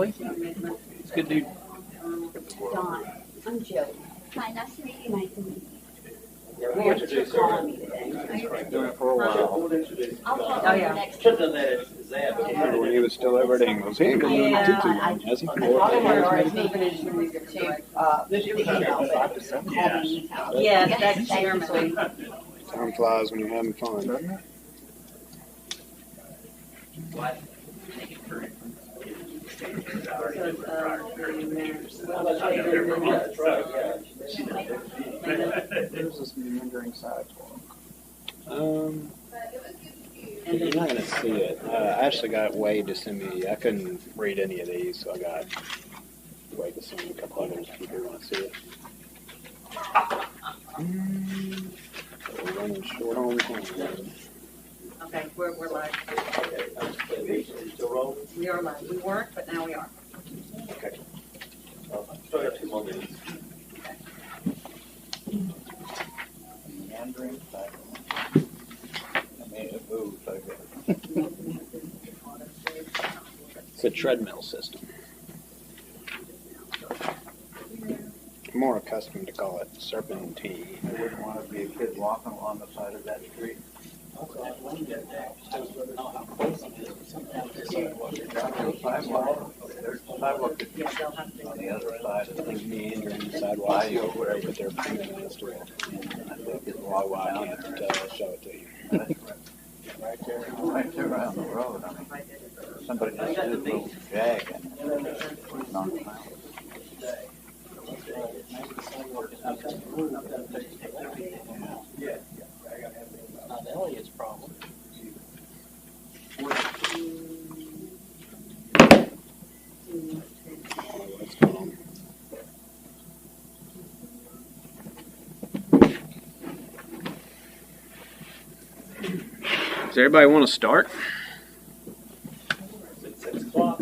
It's good, dude. Dawn, I'm Joe. Hi, nice to meet you. Nice to meet you. Thanks for calling me today. Doing it for a while. I'll talk Oh, to you yeah. next Should time. have done that as Zab. Remember when he was still over at Ingles? He ain't been doing it too long, has he? I probably had already taken it to the email, but call me anytime. Yes, that's Thank you, Chairman. sweetie. Time flies when you're having fun. There's this meandering sidewalk. You're not gonna see it. I actually got Wade to send me. I couldn't read any of these, so I got Wade to send me a couple others if you do want to see it. So we're running short on time. Okay, we're live. Still rolling? We are live. We weren't, but now we are. Okay. Still got 2 more minutes. Meandering sidewalk. I made it move, I guess. It's a treadmill system. I'm more accustomed to call it serpentine. I wouldn't want to be a kid walking along the side of that street. Sidewalk. There's a sidewalk on the other side of the Meandering sidewalk or wherever they're putting it to it. I think it's Why walk I down can't there. show it to you. Right there on the road. I mean, somebody just did a little jag and it's non-found. Not Elliot's problem. What's going on? Does everybody want to start? It's 6 o'clock.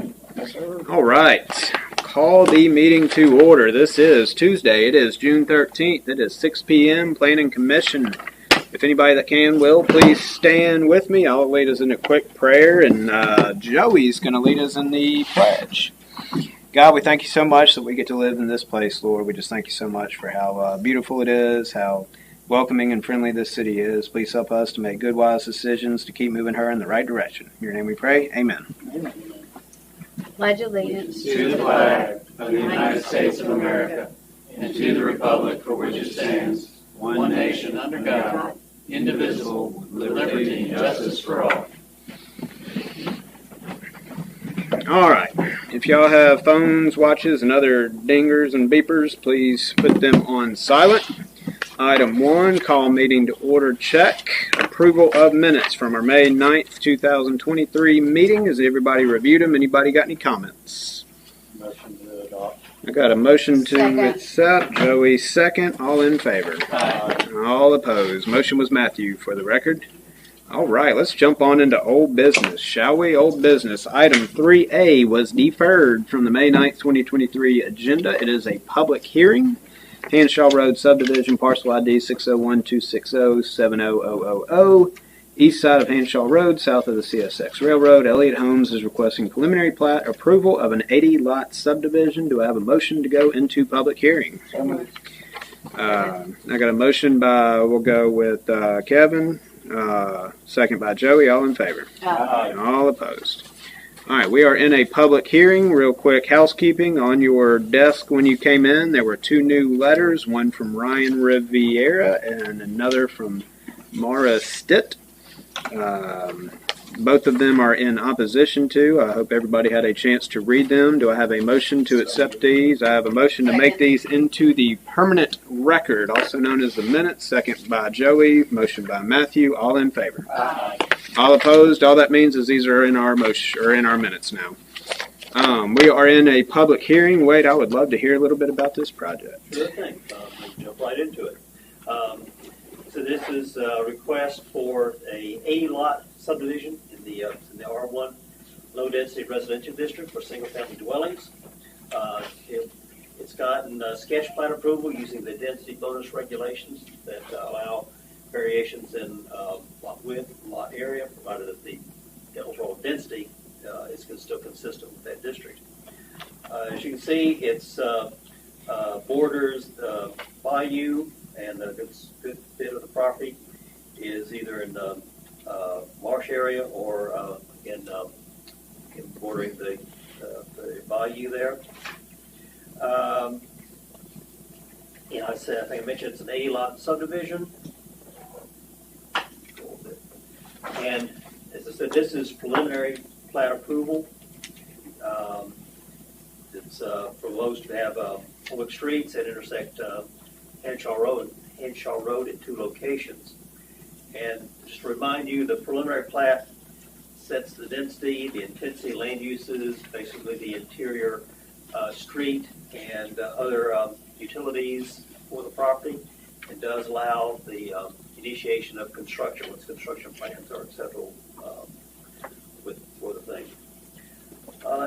All right. Call the meeting to order. This is Tuesday. It is June 13th. It is 6 p.m. Planning Commission. If anybody that can will, please stand with me. I'll lead us in a quick prayer, and Joey's going to lead us in the pledge. God, we thank you so much that we get to live in this place, Lord. We just thank you so much for how beautiful it is, how welcoming and friendly this city is. Please help us to make good, wise decisions to keep moving her in the right direction. In your name we pray. Amen. Pledge allegiance To the flag of the United States of America and to the republic for which it stands, one nation under God, indivisible, with liberty and justice for all. All right. If y'all have phones, watches, and other dingers and beepers, please put them on silent. Item 1, call meeting to order check. Approval of minutes from our May 9th, 2023 meeting. Has everybody reviewed them? Anybody got any comments? Motion to adopt. I got a motion to Second. accept. Joey second. All in favor? All opposed. Motion was Matthew for the record. All right, let's jump on into old business, shall we? Old business. Item 3A was deferred from the May 9th, 2023 agenda. It is a public hearing. Hanshaw Road Subdivision, parcel ID 601-260-70000, east side of Hanshaw Road, south of the CSX Railroad. Elliott Homes is requesting preliminary plat approval of an 80-lot subdivision. Do I have a motion to go into public hearing? I got a motion by, we'll go with Kevin, second by Joey. All in favor? All opposed. All right, we are in a public hearing. Real quick housekeeping. On your desk when you came in, there were 2 new letters, one from Ryan Riviera and another from Mara Stitt. Both of them are in opposition to. I hope everybody had a chance to read them. Do I have a motion to accept these? I have a motion to make these into the permanent record, also known as the minutes. Second by Joey, motion by Matthew. All in favor? All opposed? All that means is these are in our motion or in our minutes now. We are in a public hearing. Wade, I would love to hear a little bit about this project. Sure thing. We'll jump right into it. So this is a request for a 80-lot subdivision in the R1 low-density residential district for single-family dwellings. It's gotten sketch plan approval using the density bonus regulations that allow variations in lot width, lot area, provided that the overall density is still consistent with that district. As you can see, it's borders bayou, and a good bit of the property is either in the marsh area or in bordering the bayou there. I think I mentioned it's an 80-lot subdivision. And as I said, this is preliminary plat approval. It's proposed to have public streets that intersect Henshaw Road in 2 locations. And just to remind you, the preliminary plat sets the density, the intensity, land uses, basically the interior street and other utilities for the property. It does allow the initiation of construction once construction plans are acceptable for the thing.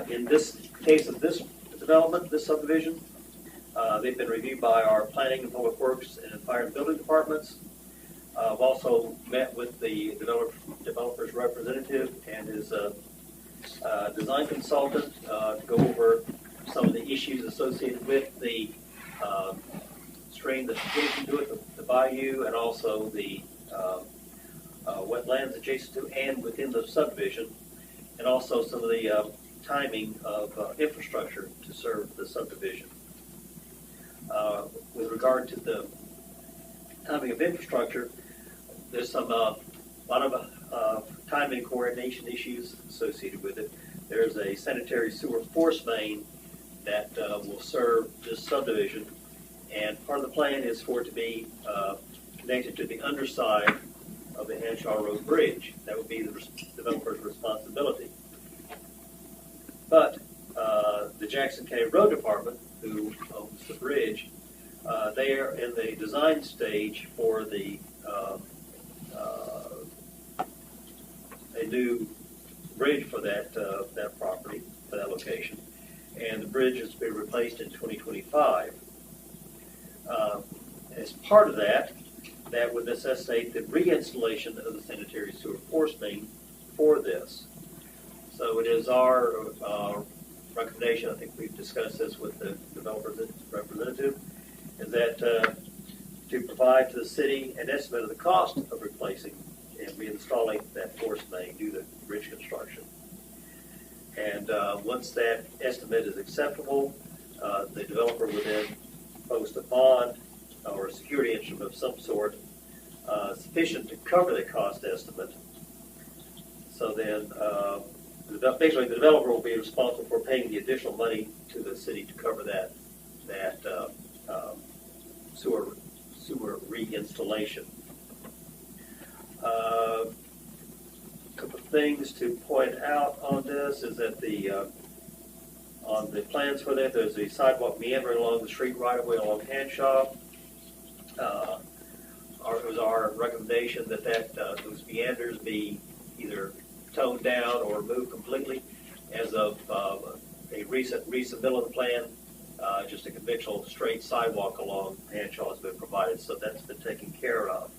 In this case of this development, this subdivision, they've been reviewed by our planning and public works and fire and building departments. I've also met with the developer's representative and his design consultant to go over some of the issues associated with the stream that's adjacent to it, the bayou, and also the wetlands adjacent to and within the subdivision, and also some of the timing of infrastructure to serve the subdivision. With regard to the timing of infrastructure, there's some lot of timing and coordination issues associated with it. There's a sanitary sewer force main that will serve this subdivision, and part of the plan is for it to be connected to the underside of the Henshaw Road Bridge. That would be the developer's responsibility. But the Jackson County Road Department, who owns the bridge, they are in the design stage for the a new bridge for that property, for that location, and the bridge is to be replaced in 2025. As part of that, that would necessitate the reinstallation of the sanitary sewer force main for this. So it is our recommendation, I think we've discussed this with the developer's representative, is that to provide to the city an estimate of the cost of replacing and reinstalling that force main due to bridge construction. And once that estimate is acceptable, the developer would then post a bond or a security instrument of some sort sufficient to cover the cost estimate. So then basically the developer will be responsible for paying the additional money to the city to cover that sewer reinstallation. A couple of things to point out on this is that on the plans for that, there's a sidewalk meandering along the street right away along Henshaw. It was our recommendation that those meanders be either toned down or removed completely. As of a recent resubmittal of the plan, just a conventional straight sidewalk along Henshaw has been provided, so that's been taken care of.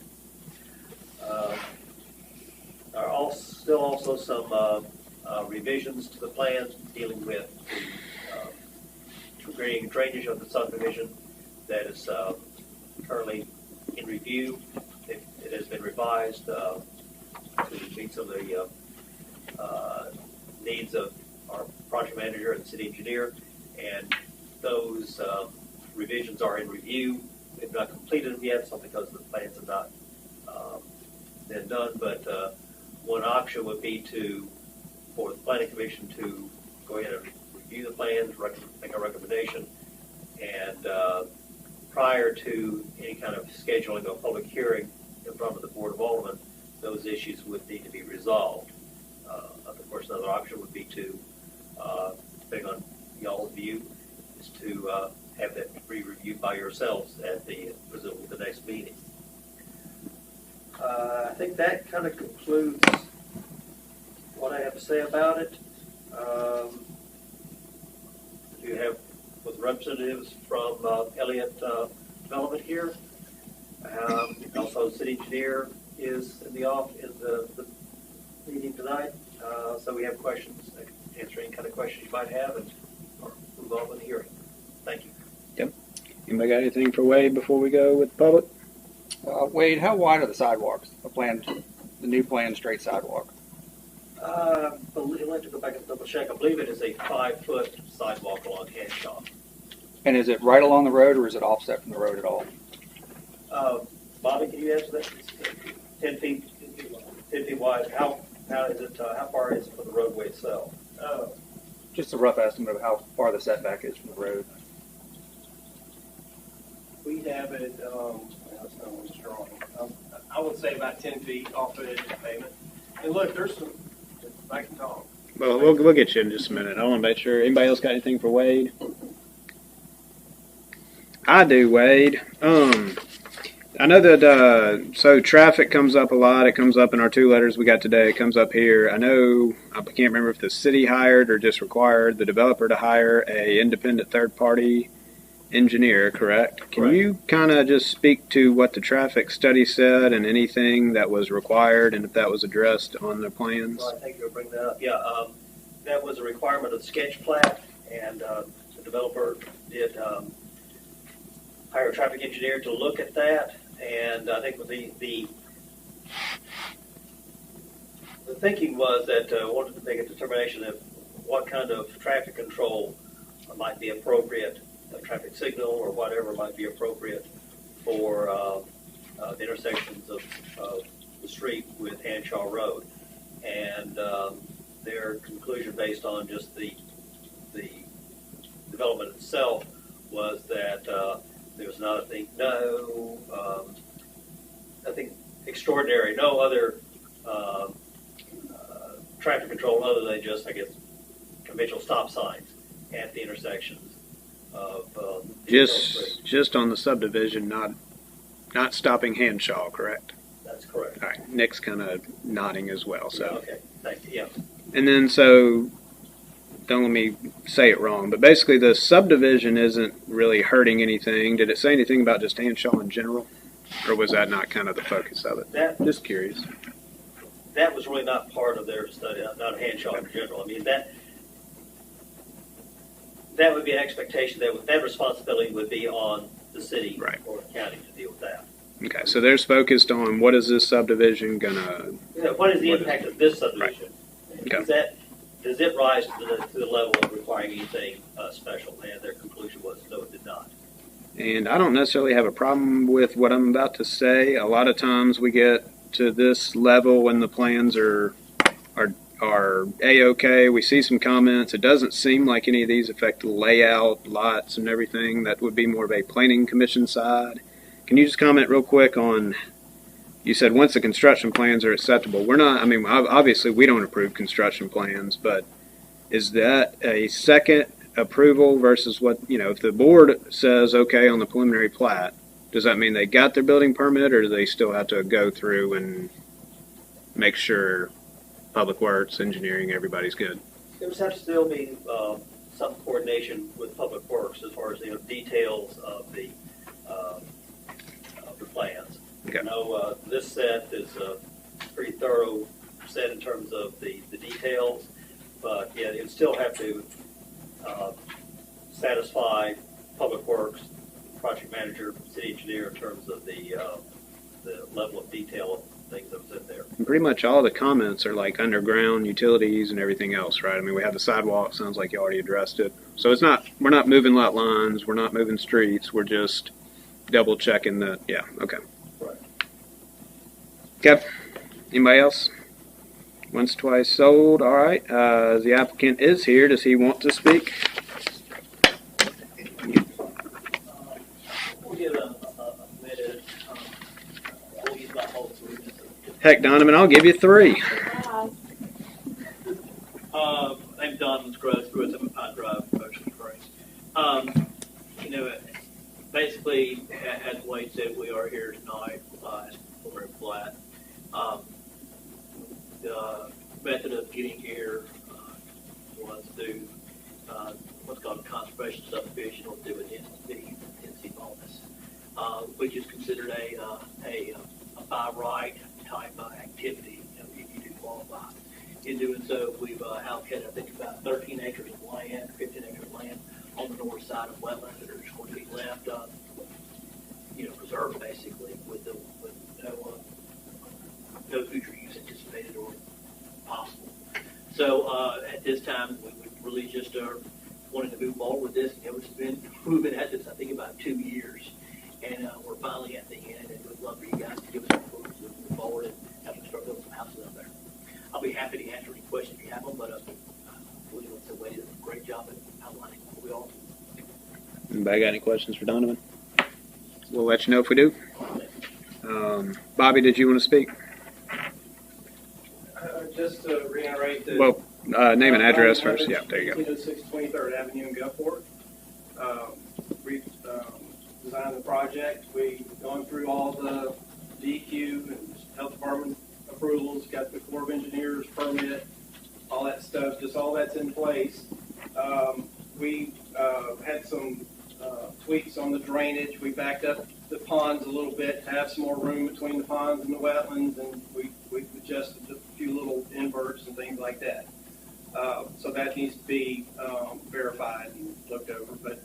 There are still also some revisions to the plans dealing with the grading and drainage of the subdivision that is currently in review. It has been revised to meet some of the needs of our project manager and city engineer, and those revisions are in review. We've not completed them yet, so because the plans have not been done, but one option would be for the planning commission to go ahead and review the plans, make a recommendation, and prior to any kind of scheduling of a public hearing in front of the Board of Aldermen, those issues would need to be resolved. Of course, another option would be to, depending on y'all's view, is to have that re-reviewed by yourselves at presumably the next meeting. I think that kind of concludes what I have to say about it. You have with representatives from Elliott Development here. Also, the city engineer is in the meeting tonight. So we have questions, answer any kind of questions you might have, and or move Anybody got anything for Wade before we go with the public? Wade, how wide are the sidewalks? The new planned straight sidewalk. I'll have to go back and double check. I believe it is a 5-foot sidewalk along Henshaw. And is it right along the road or is it offset from the road at all? Bobby, can you answer that? 10 feet, 10 feet wide. How is it? How far is it from the roadway itself? Just a rough estimate of how far the setback is from the road. We have it, that's not what's drawing. I would say about 10 feet off the edge of the pavement. And look, there's some, I can talk. Well, we'll get you in just a minute. I want to make sure. Anybody else got anything for Wade? I do, Wade. I know that, so traffic comes up a lot. It comes up in our 2 letters we got today. It comes up here. I know, I can't remember if the city hired or just required the developer to hire a independent third-party engineer, correct? Can you kind of just speak to what the traffic study said and anything that was required and if that was addressed on the plans? Well, I think you'll bring that up. Yeah, that was a requirement of the sketch plat, and the developer did hire a traffic engineer to look at that. And I think the thinking was that wanted to make a determination of what kind of traffic control might be appropriate, a traffic signal or whatever might be appropriate for the intersections of the street with Hanshaw Road. And their conclusion based on just the development itself was that there's nothing extraordinary, no other traffic control other than just, I guess, conventional stop signs at the intersections of just on the subdivision, not stopping Hanshaw, correct? That's correct. All right, Nick's kind of nodding as well. So Okay, thank you. Yeah. and then so don't let me say it wrong, but basically the subdivision isn't really hurting anything. Did it say anything about just Hanshaw in general, or was that not kind of the focus of it? Just curious. That was really not part of their study, not Hanshaw in general. I mean, that would be an expectation that responsibility would be on the city or the county to deal with that. Okay, so they're focused on what is this subdivision gonna? What is the impact of this subdivision? Right. Okay. Does it rise to the level of requiring anything special? And their conclusion was no, it did not. And I don't necessarily have a problem with what I'm about to say. A lot of times we get to this level when the plans are A-okay. We see some comments. It doesn't seem like any of these affect the layout, lots, and everything. That would be more of a planning commission side. Can you just comment real quick on, you said once the construction plans are acceptable, we're not, I mean, obviously we don't approve construction plans, but is that a second approval versus what, if the board says okay on the preliminary plat, does that mean they got their building permit, or do they still have to go through and make sure Public Works, engineering, everybody's good? There would have to still be some coordination with Public Works as far as details of the plans. Okay. I know this set is a pretty thorough set in terms of the details, but yeah, it would still have to satisfy Public Works, project manager, city engineer in terms of the level of detail of things that was in there. And pretty much all the comments are like underground utilities and everything else, right? I mean, we have the sidewalk. Sounds like you already addressed it. So we're not moving lot lines. We're not moving streets. We're just double checking that. Yeah. Okay. Right. Okay. Anybody else? Once, twice sold. All right. The applicant is here. Does he want to speak? We'll give a minute. We'll use my whole 3 minutes. Heck, Donovan, I'll give you 3. I'm Donovan Scruggs, I'm a Pine Drive, Ocean Springs. Basically, as Wade said, we are here tonight for a plat. The method of getting here was through what's called a conservation subdivision or through a density bonus, which is considered a by right type of activity if you do qualify. In doing so, we've allocated, I think, about 13 acres of land, 15 acres of land on the north side of wetlands that are just going to be left preserved basically with no future use anticipated or possible. So at this time, we would really just wanted to move forward with this. We've been at this, I think, about 2 years, and we're finally at the end, and we'd love for you guys to give us some approval to move forward and have them start building some houses up there. I'll be happy to answer any questions if you have them, but we want to Wade did a great job at outlining what we all do. Anybody got any questions for Donovan? We'll let you know if we do. Bobby, did you want to speak? Just to reiterate that. Well, name and address first. Yeah, there you go. 6 23rd Avenue in Gulfport. We've designed the project. We've gone through all the DEQ and health department approvals, got the Corps of Engineers permit, all that stuff, just all that's in place. We had some tweaks on the drainage. We backed up the ponds a little bit to have some more room between the ponds and the wetlands, and we adjusted a few little inverts and things like that. So that needs to be verified and looked over, but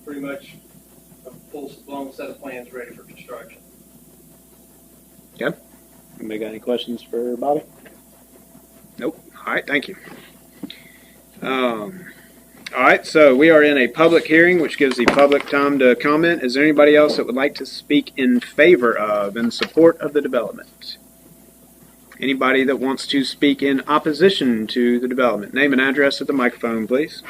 pretty much a full-blown set of plans ready for construction. Okay. Anybody got any questions for Bobby? Nope. All right, thank you. All right, so we are in a public hearing, which gives the public time to comment. Is there anybody else that would like to speak in favor of, in support of the development? Anybody that wants to speak in opposition to the development? Name and address at the microphone, please.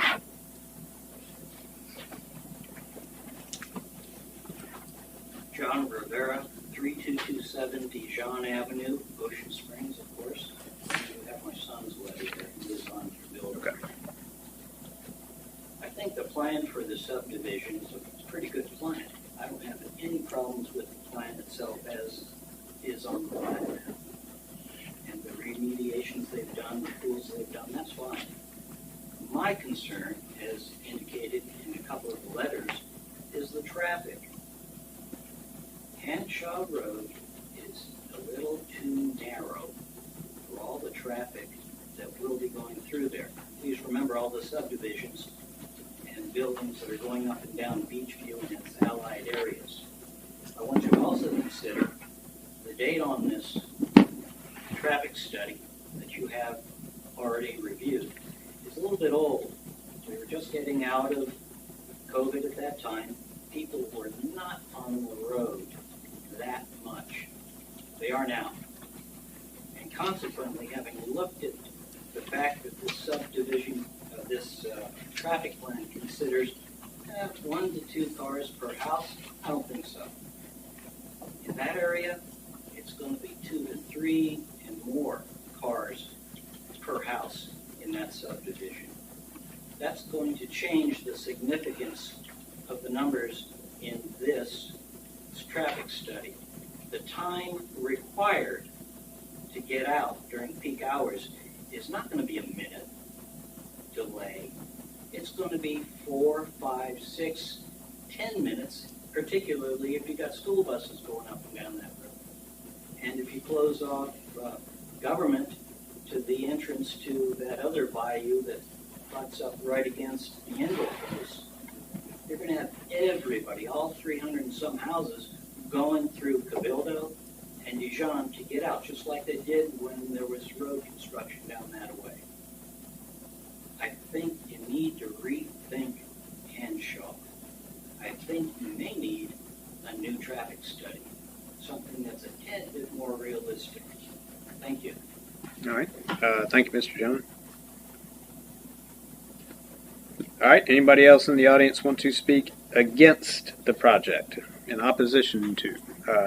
John Rivera, 3227 Dijon Avenue, Ocean Springs, of course. I have my son's wedding here. He lives on your building. Okay. I think the plan for the subdivision is a pretty good plan. I don't have any problems with the plan itself as is on the plan. And the remediations they've done, the tools they've done, that's fine. My concern, as indicated in a couple of the letters, is the traffic. Henshaw Road is a little too narrow for all the traffic that will be going through there. Please remember all the subdivisions and buildings that are going up and down Beachview and its allied areas. I want you to also consider the date on this traffic study that you have already reviewed is a little bit old. We were just getting out of COVID at that time. People were not on the road that much. They are now. And consequently, having looked at the fact that this subdivision, this traffic plan considers 1 to 2 cars per house, I don't think so. In that area, it's going to be 2 to 3 and more cars per house in that subdivision. That's going to change the significance of the numbers in this traffic study. The time required to get out during peak hours is not going to be a minute delay. It's going to be 4, 5, 6, 10 minutes, particularly if you got school buses going up and down that road. And if you close off Government to the entrance to that other bayou that butts up right against the Engle place, you're going to have everybody, all 300 and some houses, going through Cabildo and Dijon to get out, just like they did when there was road construction down that way. I think you need to rethink Henshaw. I think you may need a new traffic study, something that's a tad bit more realistic. Thank you. All right. Thank you, Mr. John. All right. Anybody else in the audience want to speak against the project, in opposition to?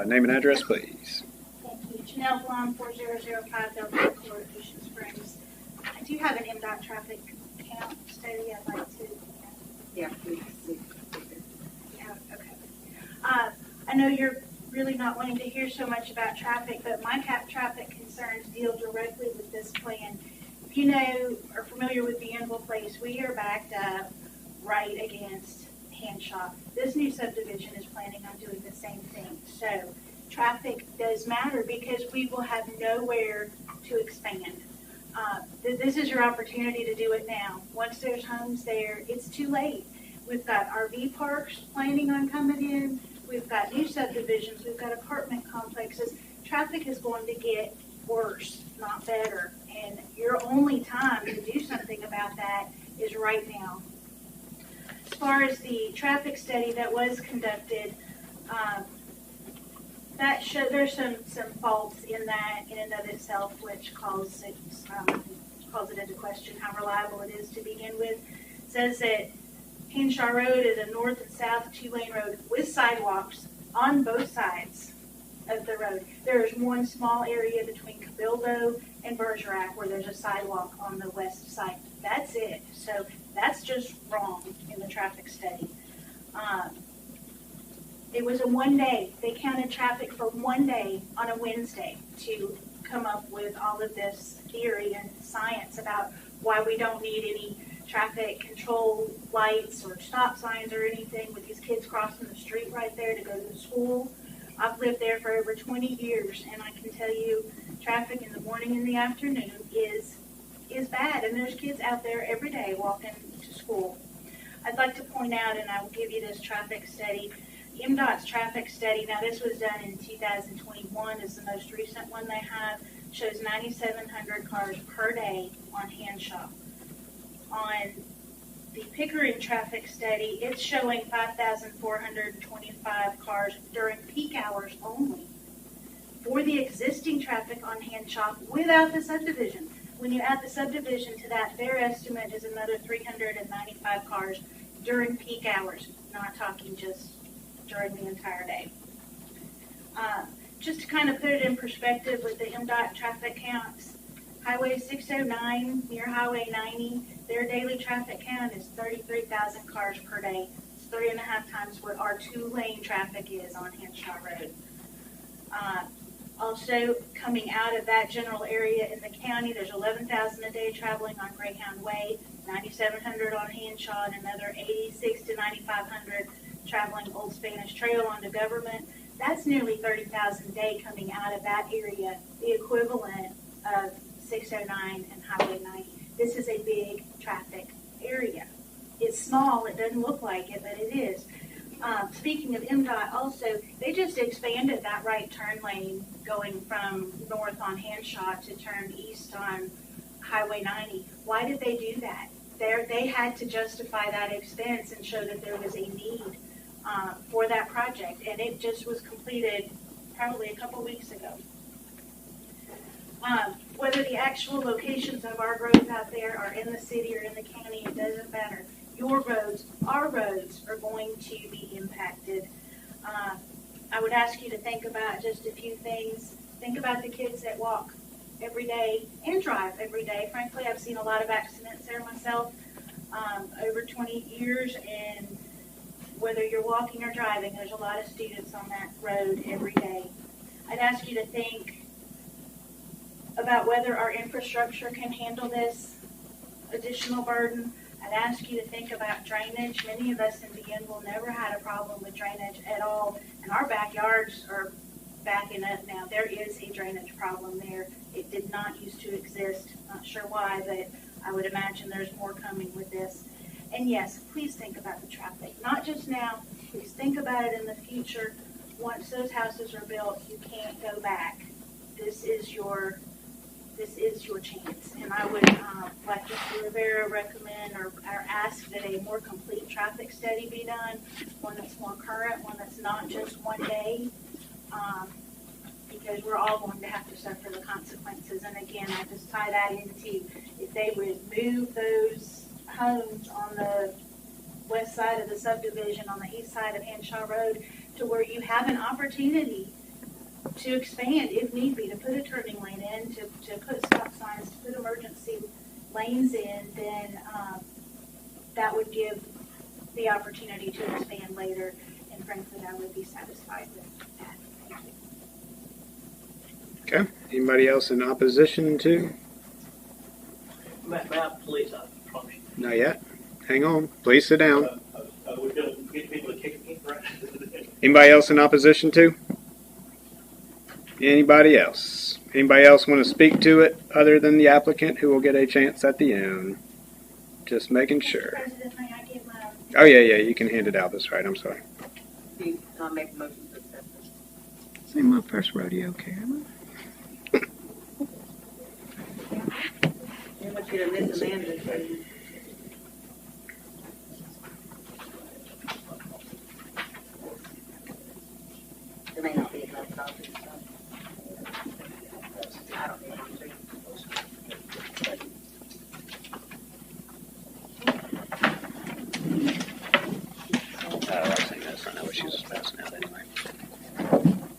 Name and address, please. Thank you. Janelle Blum, 4005 Delta Court, Ocean Springs. I do have an MDOT traffic count study I'd like to. Yeah, please. Yeah, okay. I know you're really not wanting to hear so much about traffic, but my traffic concerns deal directly with this plan. If you know, are familiar with the Engle Place, we are backed up right against Henshaw. This new subdivision is planning on doing the same thing. So traffic does matter because we will have nowhere to expand. This is your opportunity to do it now. Once there's homes there, it's too late. We've got RV parks planning on coming in. we've got new subdivisions, we've got apartment complexes. Traffic is going to get worse, not better. And your only time to do something about that is right now. As far as the traffic study that was conducted, there's some faults in that in and of itself, which calls it into question how reliable it is to begin with. It says that Henshaw Road is a north and south 2-lane road with sidewalks on both sides of the road. There is one small area between Cabildo and Bergerac where there's a sidewalk on the west side. That's it. So that's just wrong in the traffic study. It was a one day. They counted traffic for one day on a Wednesday to come up with all of this theory and science about why we don't need any traffic control lights or stop signs or anything with these kids crossing the street right there to go to school. I've lived there for over 20 years, and I can tell you traffic in the morning and the afternoon is bad, and there's kids out there every day walking to school. I'd like to point out, and I will give you this traffic study, MDOT's traffic study. Now, this was done in 2021, is the most recent one they have, shows 9,700 cars per day on Henshaw. On the Pickering traffic study, it's showing 5,425 cars during peak hours only for the existing traffic on Henshaw without the subdivision. When you add the subdivision to that, their estimate is another 395 cars during peak hours, not talking just during the entire day. Just to kind of put it in perspective with the MDOT traffic counts, Highway 609 near Highway 90, their daily traffic count is 33,000 cars per day. It's 3.5 times what our 2-lane traffic is on Henshaw Road. Also, coming out of that general area in the county, there's 11,000 a day traveling on Greyhound Way, 9,700 on Henshaw, and another 86 to 9,500 traveling Old Spanish Trail onto Government. That's nearly 30,000 a day coming out of that area, the equivalent of 609 and Highway 90. This is a big traffic area. It's small, it doesn't look like it, but it is. Speaking of MDOT, also, they just expanded that right turn lane going from north on Henshaw to turn east on Highway 90. Why did they do that? They had to justify that expense and show that there was a need for that project, and it just was completed probably a couple weeks ago. Whether the actual locations of our roads out there are in the city or in the county, it doesn't matter. Your roads, our roads, are going to be impacted. I would ask you to think about just a few things. Think about the kids that walk every day and drive every day. Frankly, I've seen a lot of accidents there myself over 20 years, and whether you're walking or driving, there's a lot of students on that road every day. I'd ask you to think about whether our infrastructure can handle this additional burden. I'd ask you to think about drainage. Many of us in Bienville never had a problem with drainage at all, and our backyards are backing up now. There is a drainage problem there. It did not used to exist. Not sure why, but I would imagine there's more coming with this. And yes, please think about the traffic. Not just now, please think about it in the future. Once those houses are built, you can't go back. This is your chance. And I would, like Mr. Rivera, recommend or ask that a more complete traffic study be done, one that's more current, one that's not just one day, because we're all going to have to suffer the consequences. And again, I just tie that into, if they would move those homes on the west side of the subdivision, on the east side of Henshaw Road, to where you have an opportunity to expand, if need be, to put a turning lane in, to put stop signs, to put emergency lanes in, then that would give the opportunity to expand later, and frankly, I would be satisfied with that. Thank you. Okay. Anybody else in opposition to? Ma'am, please, I promise you. Not yet. Hang on. Please sit down. We're going to get people to kick me, right? Anybody else in opposition to? Anybody else? Anybody else want to speak to it other than the applicant, who will get a chance at the end? Just making sure. President, may I give my Oh, yeah, you can hand it out. That's right. I'm sorry. You I'll make a motion to accept this. This ain't my first rodeo, Karen. I want you to miss Amanda. There may not be enough copies, so. I don't need one, too. I think that's not what she was passing out anyway.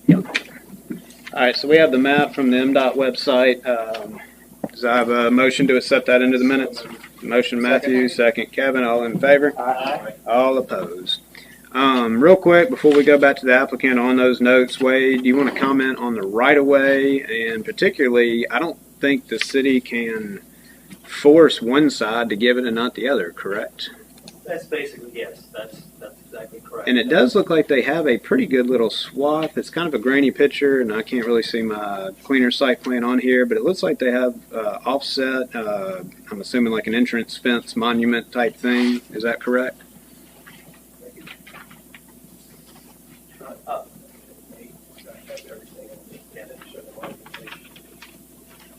Yep. All right, so we have the map from the MDOT website. Does I have a motion to accept that into the minutes? Motion Matthew, second Kevin, all in favor? Aye. All opposed. Real quick, before we go back to the applicant on those notes, Wade, do you want to comment on the right-of-way? And particularly, I don't think the city can force one side to give it and not the other, correct? That's basically, yes, that's exactly correct. And it does look like they have a pretty good little swath. It's kind of a grainy picture, and I can't really see my cleaner site plan on here, but it looks like they have offset, I'm assuming like an entrance fence monument type thing. Is that correct?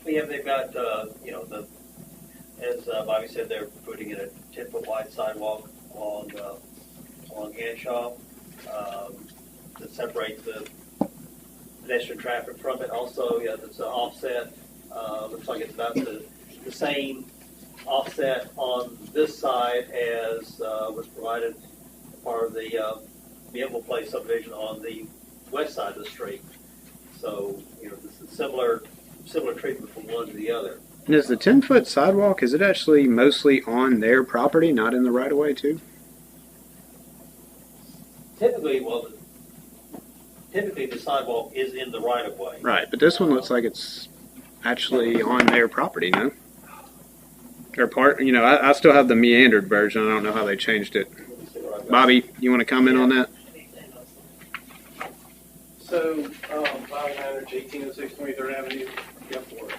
They've got, as Bobby said, they're putting in a 10-foot wide sidewalk along Henshaw to separate the pedestrian traffic from it. Also, it's an offset. Looks like it's about the same offset on this side as was provided part of the Bienville Place subdivision on the west side of the street. So, this is similar treatment from one to the other. And is the 10-foot sidewalk, is it actually mostly on their property, not in the right-of-way too? Typically the sidewalk is in the right of way. Right, but this one looks like it's actually on their property, no? Or part, I still have the meandered version. I don't know how they changed it. Bobby, you want to comment on that? So, Bobby Manners, 1806 23rd Avenue, Gulfport.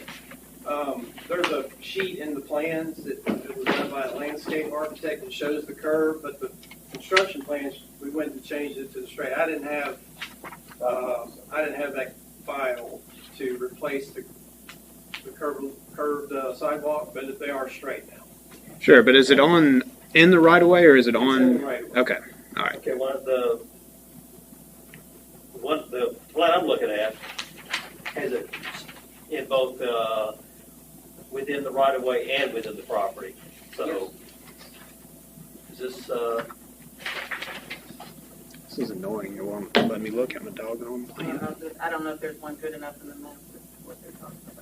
There's a sheet in the plans that was done by a landscape architect that shows the curve, but the construction plans, we went and changed it to the straight. I didn't have that file to replace the curved sidewalk, but they are straight now. Sure, but is it in the right-of-way or is it It's on? in the right of way. Okay, all right. Okay, the plan I'm looking at has it in both within the right of way and within the property. So is this? This is annoying. It won't let me look at my doggone plan. I don't know if there's one good enough in the map for what they're talking about.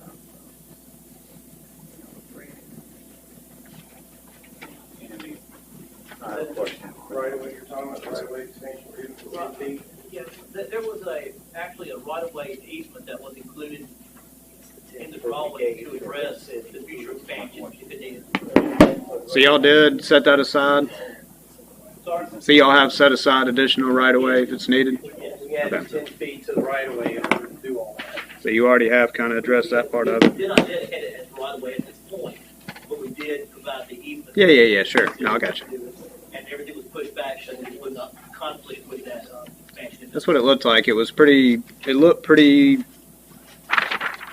Right away, you're talking about the right away extension for even 10 feet. Yes, there was actually a right-of-way easement that was included in the drawing to address the future expansion if it is. So y'all did set that aside? Sorry? So y'all have set aside additional right-of-way if it's needed? We added 10 feet to the right of way in order to do all that. So you already have kind of addressed that part of it? We did not dedicate it as right-of-way at this point, but we did provide the easement. Yeah, sure. No, I got you. And everything was pushed back so that it would not conflict with that expansion. That's what it looked like. It looked pretty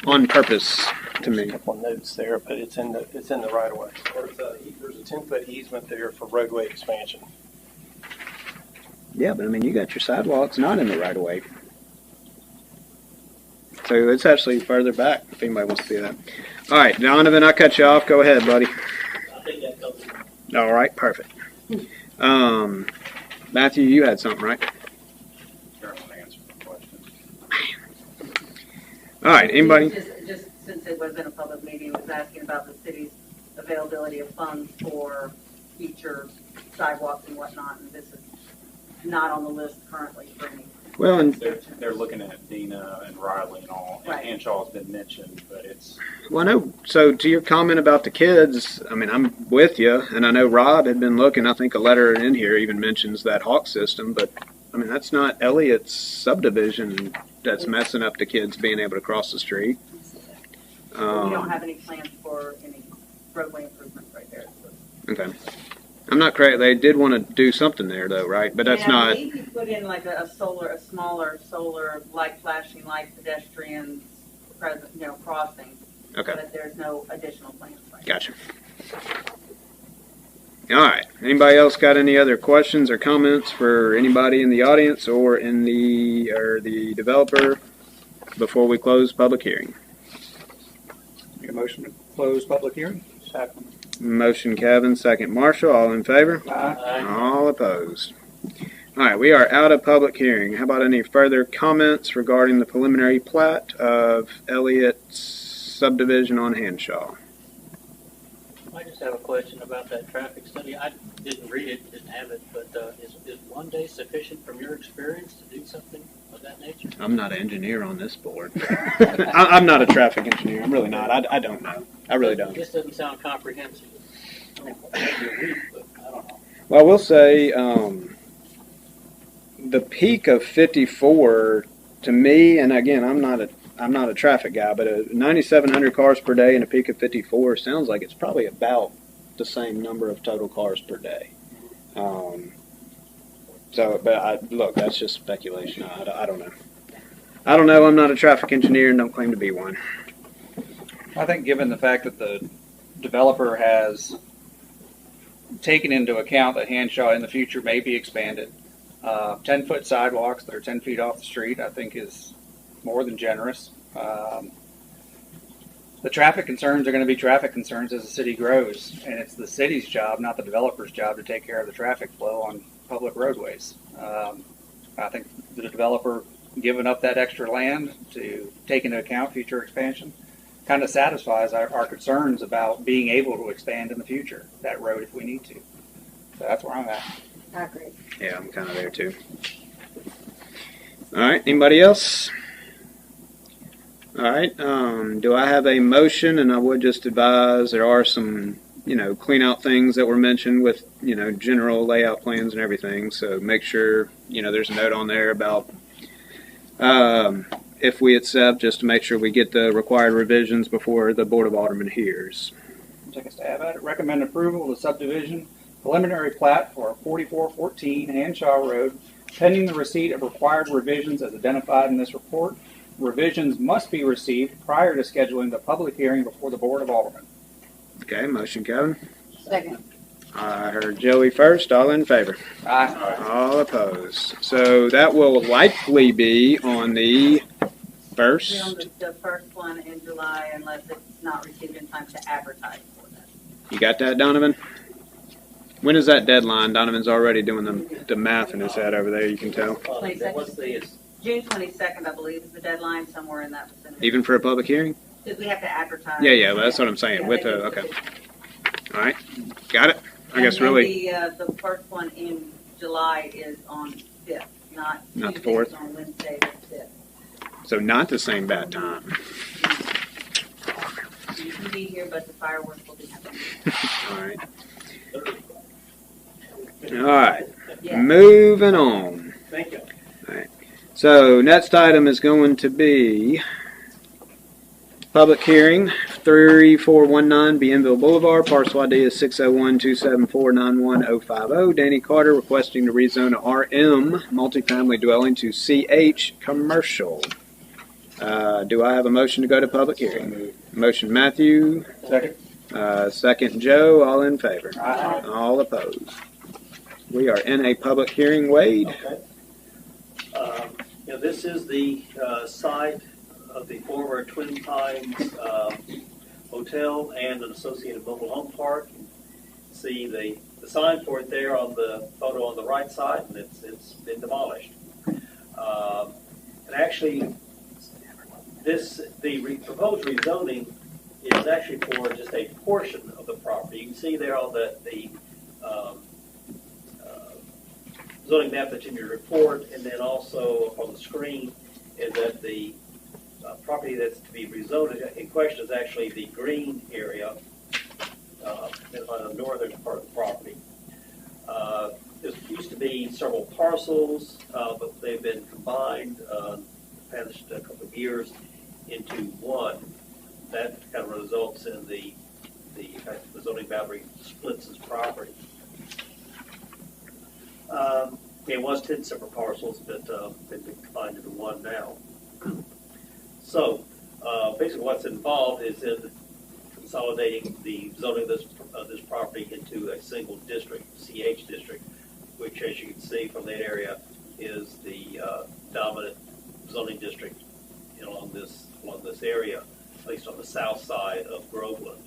on purpose to me. A couple notes there, but it's in the right of way. There's a 10-foot easement there for roadway expansion. Yeah, but I mean, you got your sidewalks not in the right of way. So it's actually further back if anybody wants to see that. All right, Donovan, I cut you off. Go ahead, buddy. I think that covers it. All right, perfect. Matthew, you had something, right? All right, anybody? Just since it was in a public meeting, was asking about the city's availability of funds for future sidewalks and whatnot, and this is not on the list currently for any. Well, and They're looking at Dina and Riley and all, and Right. Hanshaw's been mentioned, but it's, well, I know. So to your comment about the kids, I mean, I'm with you, and I know Rob had been looking. I think a letter in here even mentions that Hawk system, but I mean, that's not Elliott's subdivision that's messing up the kids being able to cross the street. We don't have any plans for any roadway improvements right there. So. Okay. I'm not correct. They did want to do something there, though, right? But that's And I not. believe you put in like a smaller solar light flashing light pedestrian present, crossing. Okay. But there's no additional plans. Right Gotcha. All right. Anybody else got any other questions or comments for anybody in the audience or the developer before we close public hearing? Make a motion to close public hearing. Second. Motion Kevin, second Marshall. All in favor? Aye. All opposed. All right, we are out of public hearing. How about any further comments regarding the preliminary plat of Elliott's subdivision on Hanshaw? I just have a question about that traffic study. I didn't read it, didn't have it, but is 1 day sufficient from your experience to do something of that nature? I'm not an engineer on this board. I'm not a traffic engineer. I'm really not. I don't know. I really don't. This doesn't sound comprehensive. I mean, maybe a week, but I don't know. Well, I will say the peak of 54 to me, and again, I'm not a traffic guy, but 9,700 cars per day and a peak of 54 sounds like it's probably about the same number of total cars per day. Look, that's just speculation. I don't know. I don't know. I'm not a traffic engineer and don't claim to be one. I think given the fact that the developer has taken into account that Hanshaw in the future may be expanded, 10-foot sidewalks that are 10 feet off the street, I think is more than generous. The traffic concerns are going to be traffic concerns as the city grows, and it's the city's job, not the developer's job, to take care of the traffic flow on public roadways. I think the developer giving up that extra land to take into account future expansion kind of satisfies our concerns about being able to expand in the future, that road if we need to. So that's where I'm at. I agree. Yeah, I'm kind of there too. All right, anybody else? All right, do I have a motion? And I would just advise there are some, clean out things that were mentioned with, general layout plans and everything. So make sure, there's a note on there about if we accept, just to make sure we get the required revisions before the Board of Aldermen hears. Take a stab at it. Recommend approval of the subdivision preliminary plat for 4414 Hanshaw Road, pending the receipt of required revisions as identified in this report. Revisions must be received prior to scheduling the public hearing before the Board of Aldermen. Okay, motion, Kevin. Second. I heard Joey first. All in favor? Aye. All opposed. So that will likely be on the first. On the first one in July, unless it's not received in time to advertise for that. You got that, Donovan? When is that deadline? Donovan's already doing the math in his head over there, you can tell. What's the June 22nd, I believe, is the deadline, somewhere in that vicinity. Even for a public hearing? Because we have to advertise. Yeah, that's what I'm saying. Yeah, With they a, do. okay. All right, got it. I guess And really, the first one in July is on 5th, not Not the Tuesday, 4th? it's on Wednesday the 5th. so not the same bad time. You can be here, but the fireworks will be happening. All right. All right, Yeah. moving on. Thank you. So next item is going to be public hearing, 3419 Bienville Boulevard, parcel ID is 601-274-91050. Danny Carter requesting to rezone a RM multifamily dwelling to CH commercial. Do I have a motion to go to public hearing? Motion Matthew. Second. Second Joe. All in favor? Aye. All opposed. We are in a public hearing. Wade. Okay. This is the site of the former Twin Pines Hotel and an associated mobile home park. You see the sign for it there on the photo on the right side, and it's been demolished. And actually, the proposed rezoning is actually for just a portion of the property. You can see there on the zoning map that's in your report, and then also on the screen is that the property that's to be rezoned in question is actually the green area on the northern part of the property. There used to be several parcels, but they've been combined the past couple of years into one. That kind of results in the zoning boundary splits as property. It was 10 separate parcels, but they've been combined into one now. So basically what's involved is in consolidating the zoning of this property into a single district, CH district, which, as you can see from that area, is the dominant zoning district along this area, at least on the south side of Groveland.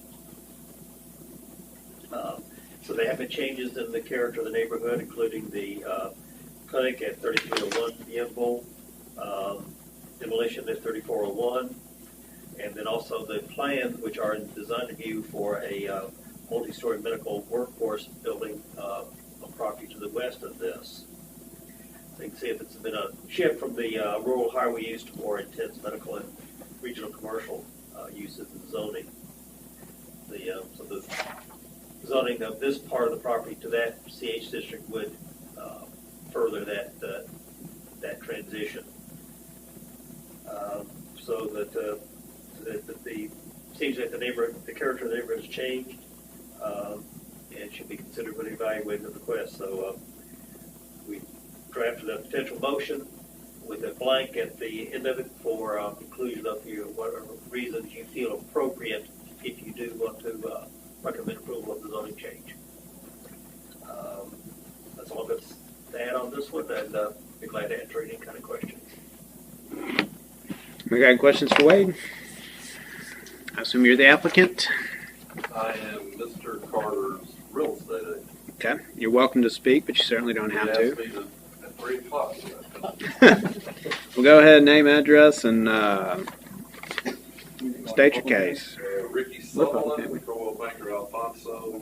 So there have been changes in the character of the neighborhood, including the clinic at 3301 Yimble, demolition at 3401, and then also the plans which are in design review for a multi-story medical workforce building on property to the west of this. So you can see if it's been a shift from the rural highway use to more intense medical and regional commercial uses and zoning. So the zoning of this part of the property to that CH district would further that transition. So that the seems that the character of the neighborhood has changed and should be considered when evaluating the request. So we drafted a potential motion with a blank at the end of it for inclusion of whatever reasons you feel appropriate if you do want to recommend approval of the zoning change. That's all that's to add on this one, and be glad to answer any kind of questions. We got questions for Wade? I assume you're the applicant. I am Mr. Carter's real estate agent. Okay, you're welcome to speak, but you certainly don't have to. He asked me at 3 o'clock. We'll go ahead, name, address, and state your case. Ricky Sutherland, Crowell Banker Alfonso,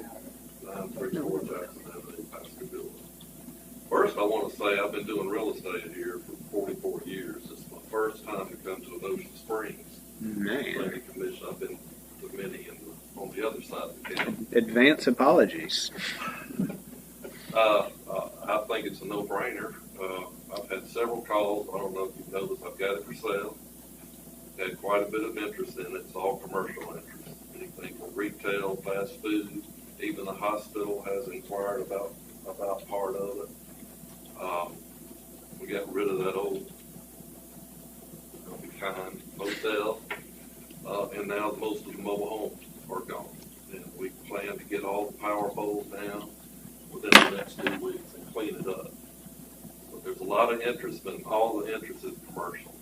934 Jackson Avenue, Pascagoula. First, I want to say I've been doing real estate here for 44 years. It's my first time to come to an Ocean Springs planning commission. I've been to many on the other side of the county. Advance apologies. I think it's a no-brainer. I've had several calls. I don't know if you've noticed, I've got it for sale. Had quite a bit of interest in it. It's all commercial interest. Anything from retail, fast food, even the hospital has inquired about part of it. We got rid of that old kind motel, and now most of the mobile homes are gone. And we plan to get all the power poles down within the next 2 weeks and clean it up. But there's a lot of interest, and all the interest is commercial.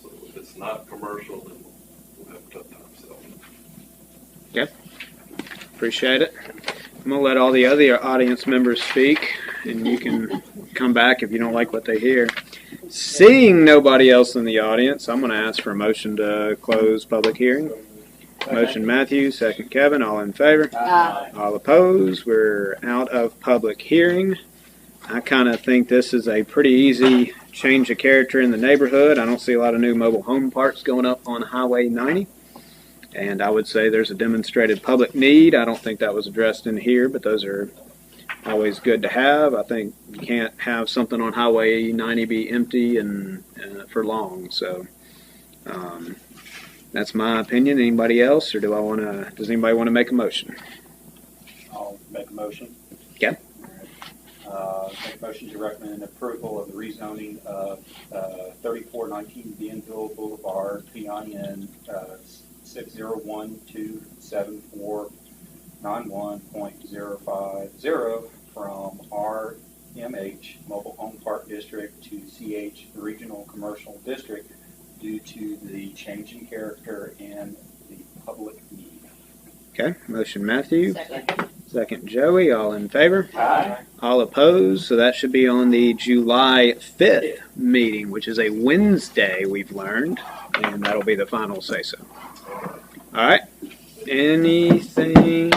So if it's not commercial, then we'll have a tough time selling it. Okay. Appreciate it. I'm going to let all the other audience members speak, and you can come back if you don't like what they hear. Seeing nobody else in the audience, I'm going to ask for a motion to close public hearing. Motion Matthew, second Kevin, all in favor? Aye. All opposed? We're out of public hearing. I kind of think this is a pretty easy change of character in the neighborhood. I don't see a lot of new mobile home parks going up on Highway 90. And I would say there's a demonstrated public need. I don't think that was addressed in here, but those are always good to have. I think you can't have something on Highway 90 be empty and for long. So that's my opinion. Anybody else, or does anybody want to make a motion? I'll make a motion. Okay. Make a motion to recommend approval of the rezoning of 3419 Bienville Boulevard, PIN 6012749.050 from RMH Mobile Home Park District to CH Regional Commercial District due to the change in character and the public need. Okay. Motion Matthew. Second Joey. All in favor? Aye. All opposed? So that should be on the July 5th meeting, which is a Wednesday, we've learned, and that'll be the final say-so. All right. Anything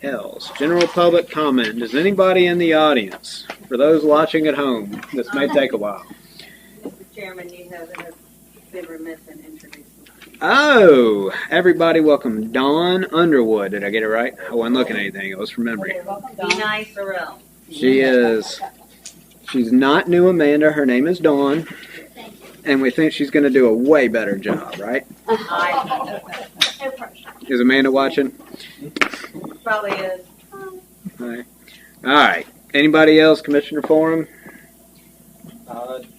else? General public comment. Does anybody in the audience, for those watching at home, this may take a while. Mr. Chairman, you have been remiss in introducing. Oh, everybody welcome Dawn Underwood. Did I get it right? I wasn't looking at anything. It was from memory. Be nice, Sorrell. She is. She's not new Amanda. Her name is Dawn. And we think she's going to do a way better job, right? Is Amanda watching? Probably is. All right. Anybody else, Commissioner Forum?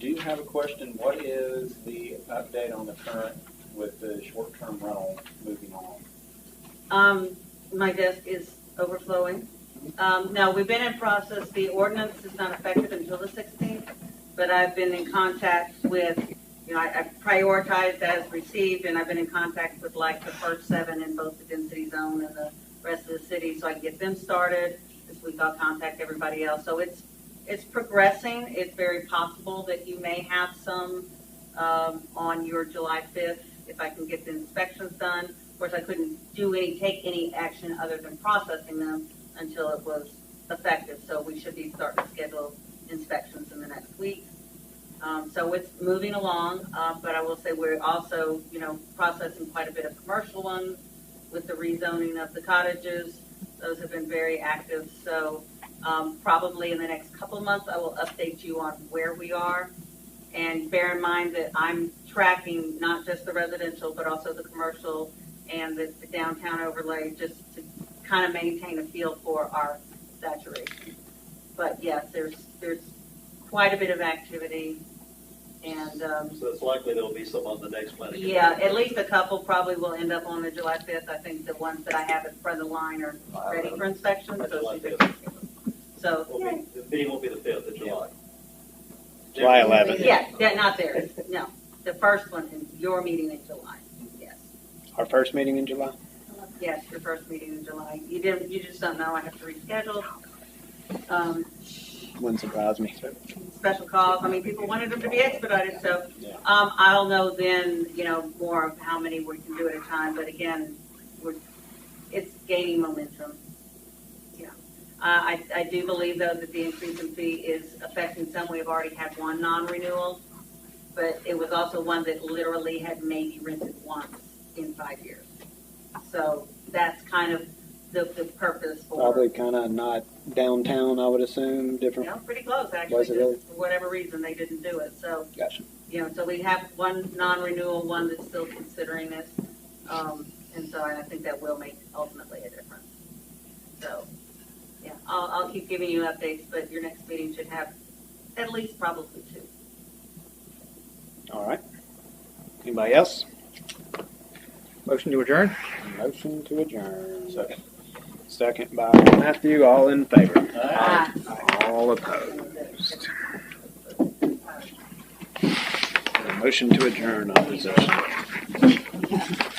Do you have a question? What is the update on the current with the short-term rental moving on? My desk is overflowing. No, we've been in process. The ordinance is not effective until the 16th, but I've been in contact with, I prioritized as received, and I've been in contact with like the first 7 in both the density zone and the rest of the city, so I can get them started. This week I'll contact everybody else. So it's progressing. It's very possible that you may have some on your July 5th if I can get the inspections done. Of course, I couldn't take any action other than processing them until it was effective. So we should be starting to schedule inspections in the next week. So it's moving along, but I will say we're also, processing quite a bit of commercial ones with the rezoning of the cottages. Those have been very active. So probably in the next couple of months, I will update you on where we are. And bear in mind that I'm tracking not just the residential, but also the commercial and the downtown overlay, just to kind of maintain a feel for our saturation. But yes, there's quite a bit of activity. And So it's likely there'll be some on the next planning. yeah, at least a couple probably will end up on the July 5th. I think the ones that I have in front of the line are ready for inspection. So The meeting won't be the 5th of July. July 11th. yeah, not theirs. No, the first one is your meeting in July. Yes, Our first meeting in July? yes, your first meeting in July. You just don't know. I have to reschedule. Wouldn't surprise me. Special calls. I mean, people wanted them to be expedited, so I'll know then, more of how many we can do at a time. But again, it's gaining momentum. Yeah, I do believe though that the increase in fee is affecting some. We've already had one non-renewal, but it was also one that literally had maybe rented once in 5 years. So that's kind of the purpose for. Probably kind of not downtown, I would assume. Different. Pretty close actually. Was it really? For whatever reason, they didn't do it. So. Gotcha. So we have one non-renewal, one that's still considering it, and so I think that will make ultimately a difference. So, yeah, I'll keep giving you updates, but your next meeting should have at least probably 2. All right. Anybody else? Motion to adjourn? Motion to adjourn. Second. Second by Matthew. All in favor? Aye. All opposed. Motion to adjourn opposition.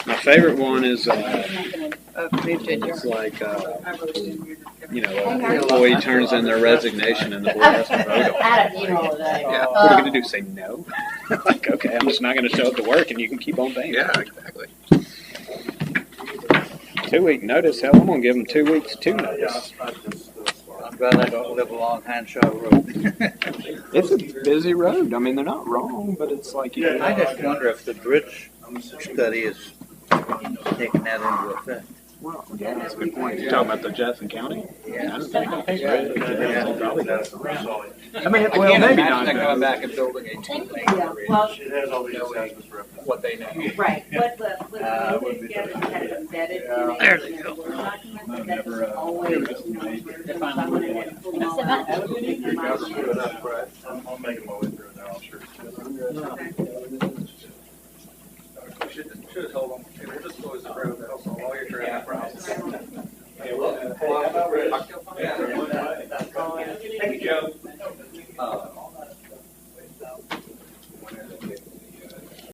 My favorite one is it's like an employee turns in their resignation and the board has to vote on it. At a funeral today. Yeah. What are we gonna do? Say no? Like, okay, I'm just not gonna show up to work and you can keep on paying. Yeah, exactly. 2-week notice. Hell, I'm gonna give them 2 weeks to notice. I'm glad I don't live along Hanshaw Road. It's a busy road. I mean, they're not wrong, but it's like I just wonder if the bridge study is taking that into effect. Well, yeah, that's a good point. You're talking about the Jefferson County? Yeah. I don't think I mean, well, maybe not coming back and building a Yeah, well, It has all these assessments for everything. what they know. right. What we put together is kind of embedded in a There they go. Word document that's always, I'm making my way through it now, I'm sure. Should have told them, hey, we'll just close the road, that'll solve all your traffic problems. Thank you, Joe.